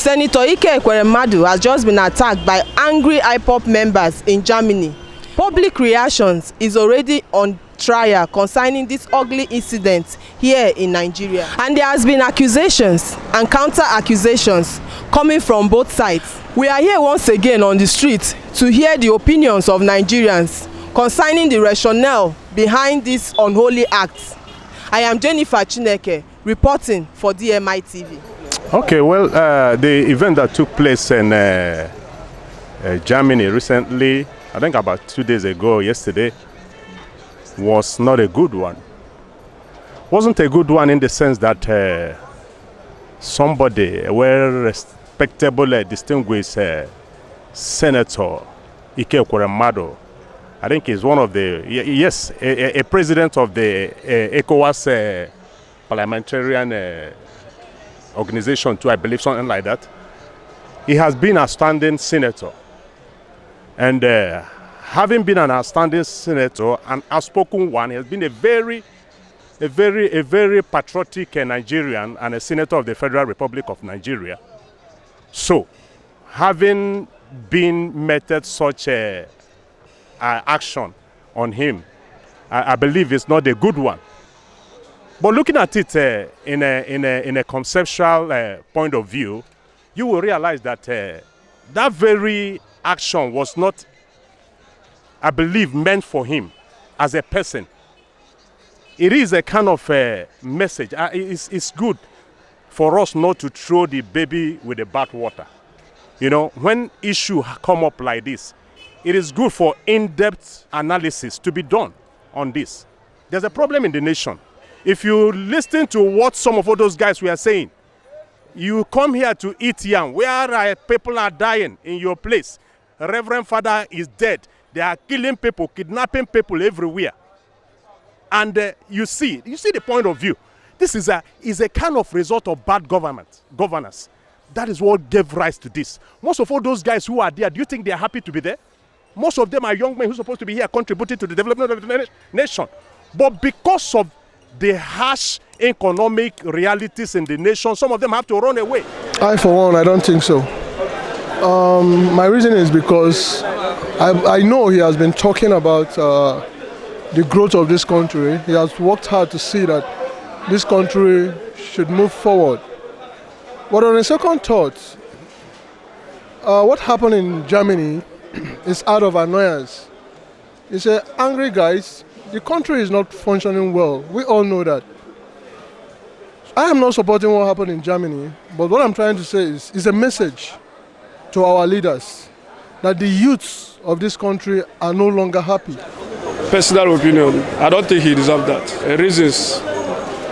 Senator Ekweremadu has just been attacked by angry IPOB members in Germany. Public reactions is already on trial concerning this ugly incident here in Nigeria. And there has been accusations and counter-accusations coming from both sides. We are here once again on the street to hear the opinions of Nigerians concerning the rationale behind this unholy act. I am Jennifer Chineke reporting for DMItv. Okay, well, the event that took place in Germany recently, I think about 2 days ago, yesterday, was not a good one. Wasn't a good one in the sense that somebody, a well-respectable, distinguished Senator Ekweremadu, I think he's one of the, yes, a president of the ECOWAS parliamentarian organization too, I believe, something like that. He has been a standing senator. And having been an outstanding senator, an outspoken one, he has been a very patriotic Nigerian and a senator of the Federal Republic of Nigeria. So, having been meted such a action on him, I believe it's not a good one. But looking at it in a conceptual point of view, you will realize that that very action was not, I believe, meant for him as a person. It is a kind of message. It's good for us not to throw the baby with the bathwater. You know, when issues come up like this, it is good for in-depth analysis to be done on this. There's a problem in the nation. If you listen to what some of all those guys were saying, you come here to eat yam, where people are dying in your place. Reverend Father is dead. They are killing people, kidnapping people everywhere. And you see the point of view. This is a kind of result of bad governance. That is what gave rise to this. Most of all those guys who are there, do you think they are happy to be there? Most of them are young men who are supposed to be here contributing to the development of the nation. But because of the harsh economic realities in the nation, some of them have to run away. For one, I don't think so. My reason is because I know he has been talking about the growth of this country. He has worked hard to see that this country should move forward. But on a second thought, what happened in Germany is out of annoyance. He said, angry guys, the country is not functioning well. We all know that. I am not supporting what happened in Germany, but what I'm trying to say is a message to our leaders that the youths of this country are no longer happy. Personal opinion, I don't think he deserves that. Reasons,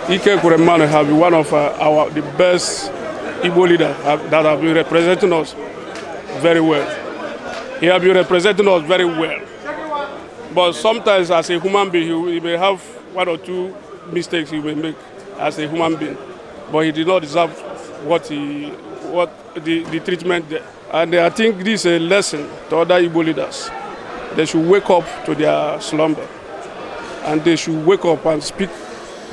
Ekweremadu have been one of the best Igbo leaders that have been representing us very well. He has been representing us very well. But sometimes as a human being, he may have one or two mistakes he may make as a human being. But he did not deserve the treatment there. And I think this is a lesson to other Igbo leaders. They should wake up to their slumber. And they should wake up and speak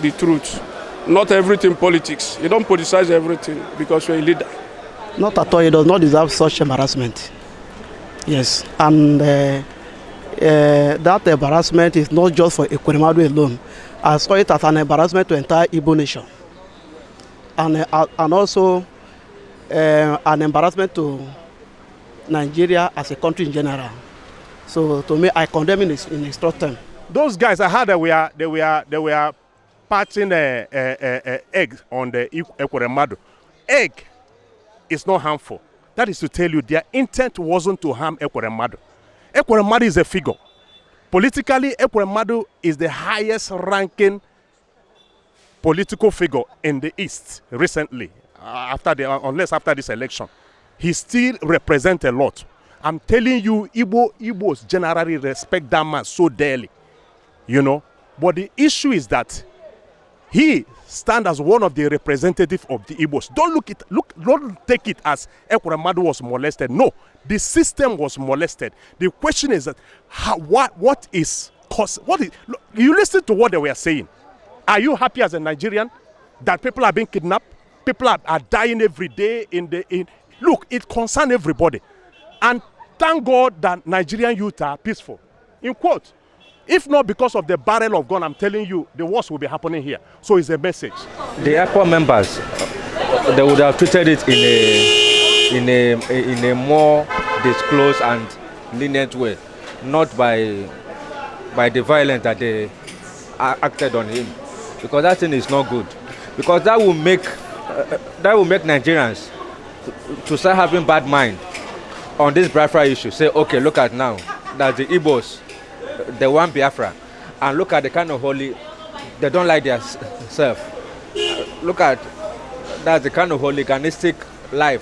the truth. Not everything politics. You don't politicize everything because you're a leader. Not at all. He does not deserve such embarrassment. Yes. And that embarrassment is not just for Ekweremadu alone. I saw it as an embarrassment to the entire Igbo nation. And also an embarrassment to Nigeria as a country in general. So to me, I condemn in a short term. Those guys, I heard they were patching egg on the Ekweremadu. Egg is not harmful. That is to tell you their intent wasn't to harm Ekweremadu. Ekweremadu is a figure. Politically, Ekweremadu is the highest ranking political figure in the East recently, unless after this election. He still represents a lot. I'm telling you, Igbos generally respect that man so dearly, you know. But the issue is that he stands as one of the representatives of the Igbos. Don't take it as Ekweremadu was molested. No, the system was molested. The question is that what is cause? You listen to what they were saying. Are you happy as a Nigerian that people are being kidnapped? People are dying every day in Look, it concerns everybody. And thank God that Nigerian youth are peaceful. In quote, if not because of the barrel of gun, I'm telling you, the worst will be happening here. So it's a message. The IPOB members, they would have treated it in a more disclosed and lenient way, not by the violence that they acted on him, because that thing is not good. Because that will make Nigerians to start having bad mind on this Biafra issue. Say, okay, look at now that the Igbos, they want Biafra, and look at the kind of holy they don't like their self. Look at that's the kind of hooliganistic life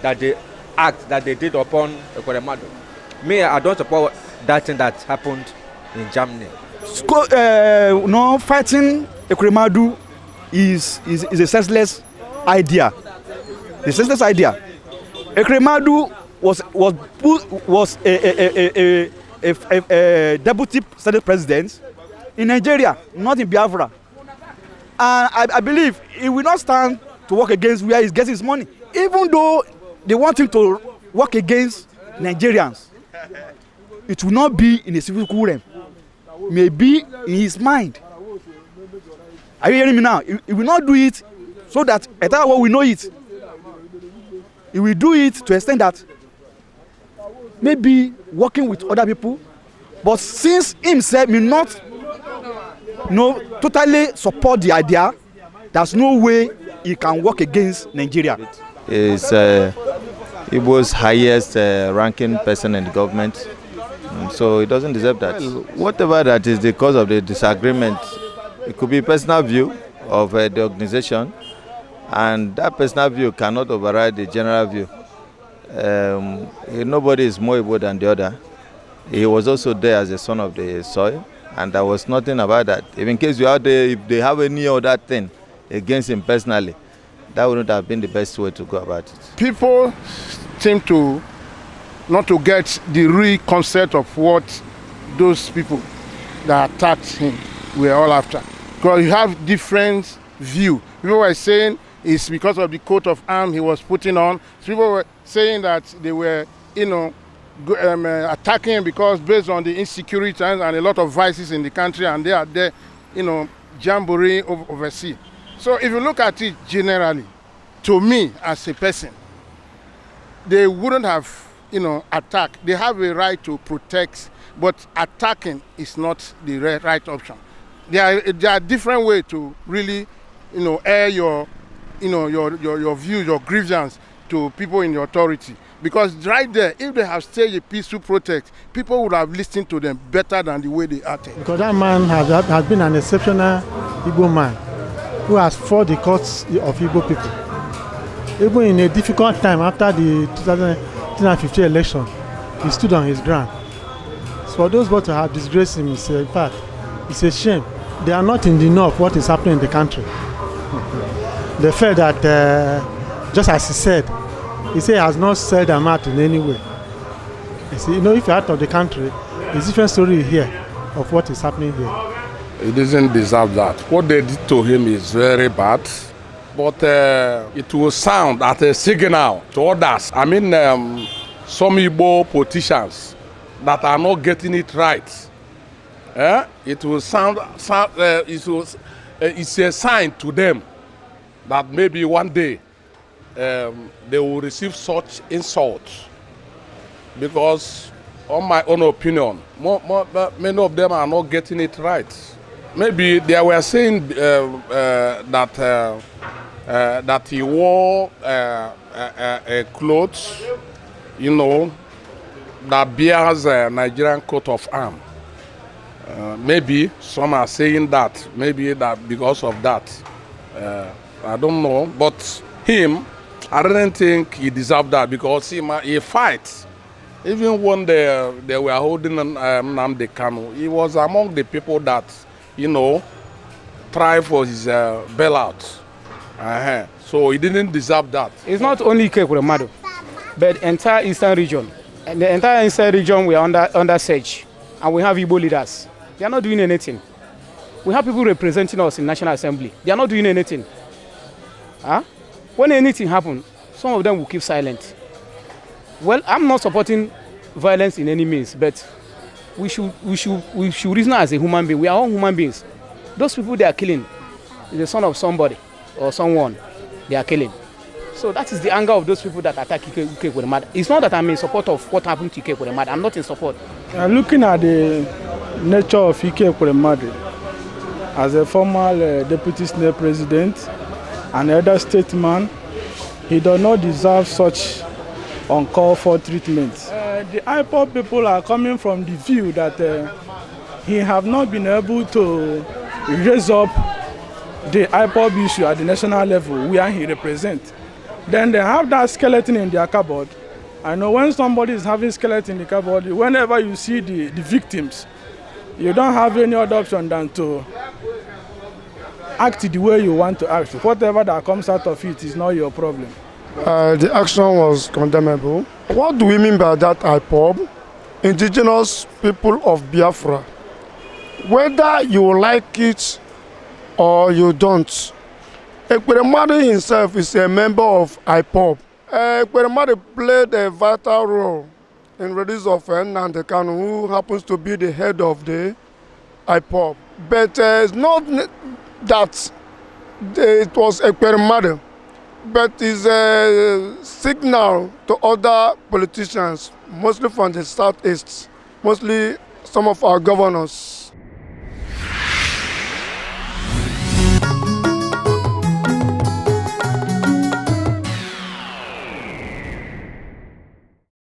that they did upon Ekweremadu. Me, I don't support that thing that happened in Germany. No, fighting Ekweremadu is a senseless idea. A senseless idea. Ekweremadu was a deputy senate president in Nigeria, not in Biafra. And I believe he will not stand to work against where he's getting his money. Even though they want him to work against Nigerians, it will not be in a civil realm. Maybe in his mind. Are you hearing me now? He will not do it so that entire world will know it. He will do it to extend that maybe working with other people, but since himself may not totally support the idea, there's no way he can work against Nigeria. He's Igbo's highest ranking person in the government, so he doesn't deserve that. Well, whatever that is the cause of the disagreement, it could be personal view of the organization, and that personal view cannot override the general view. Nobody is more Igbo than the other. He was also there as a son of the soil, and there was nothing about that. If in case you are there, if they have any other thing against him personally, that wouldn't have been the best way to go about it. People seem to not to get the real concept of what those people that attacked him were all after. Because you have different view. People were saying it's because of the coat of arms he was putting on. People were saying that they were, attacking him because based on the insecurity and a lot of vices in the country, and they are there, jamboree overseas. So if you look at it generally, to me as a person, they wouldn't have, attacked. They have a right to protect, but attacking is not the right option. There are different ways to really, air your views, your grievance to people in the authority. Because right there, if they have staged a peaceful protest, people would have listened to them better than the way they acted. Because that man has been an exceptional Igbo man who has fought the cause of Igbo people. Even in a difficult time after the 2015 election, he stood on his ground. So for those who have disgraced him, in fact, it's a shame. They are not in the know of what is happening in the country. They felt that, just as he said he has not sold them out in any way. You see, if you're out of the country, it's a different story here of what is happening here. He doesn't deserve that. What they did to him is very bad, but it will sound as a signal to others. I mean, some Igbo politicians that are not getting it right. It will sound it's a sign to them that maybe one day they will receive such insults, because on my own opinion, many of them are not getting it right. Maybe they were saying that he wore a clothes, that bears a Nigerian coat of arms. Maybe some are saying that, maybe that because of that. I don't know, but him, I don't think he deserved that, because he fights. Even when they were holding Nnamdi Kanu, he was among the people that, try for his bailout. So he didn't deserve that. It's not only Ekweremadu, but the entire eastern region. And the entire eastern region, we are under siege. And we have Igbo leaders. They are not doing anything. We have people representing us in National Assembly. They are not doing anything. When anything happens, some of them will keep silent. Well, I'm not supporting violence in any means, but we should reason as a human being. We are all human beings. Those people they are killing is the son of somebody or someone they are killing. So that is the anger of those people that attack Ekweremadu. It's not that I'm in support of what happened to Ekweremadu. I'm not in support. Looking at the nature of Ekweremadu as a former deputy Senate president and elder statesman, he does not deserve such uncalled for treatment. The IPOB people are coming from the view that he have not been able to raise up the IPOB issue at the national level where he represents. Then they have that skeleton in their cupboard. I know when somebody is having skeleton in the cupboard, whenever you see the victims, you don't have any other option than to act the way you want to act. Whatever that comes out of it is not your problem. The action was condemnable. What do we mean by that IPOB? Indigenous people of Biafra. Whether you like it or you don't, Ekweremadu himself is a member of IPOB. Ekweremadu played a vital role in the release of Nnamdi Kanu, who happens to be the head of the IPOB. But it's not that it was Ekweremadu, but it's a signal to other politicians, mostly from the southeast, mostly some of our governors.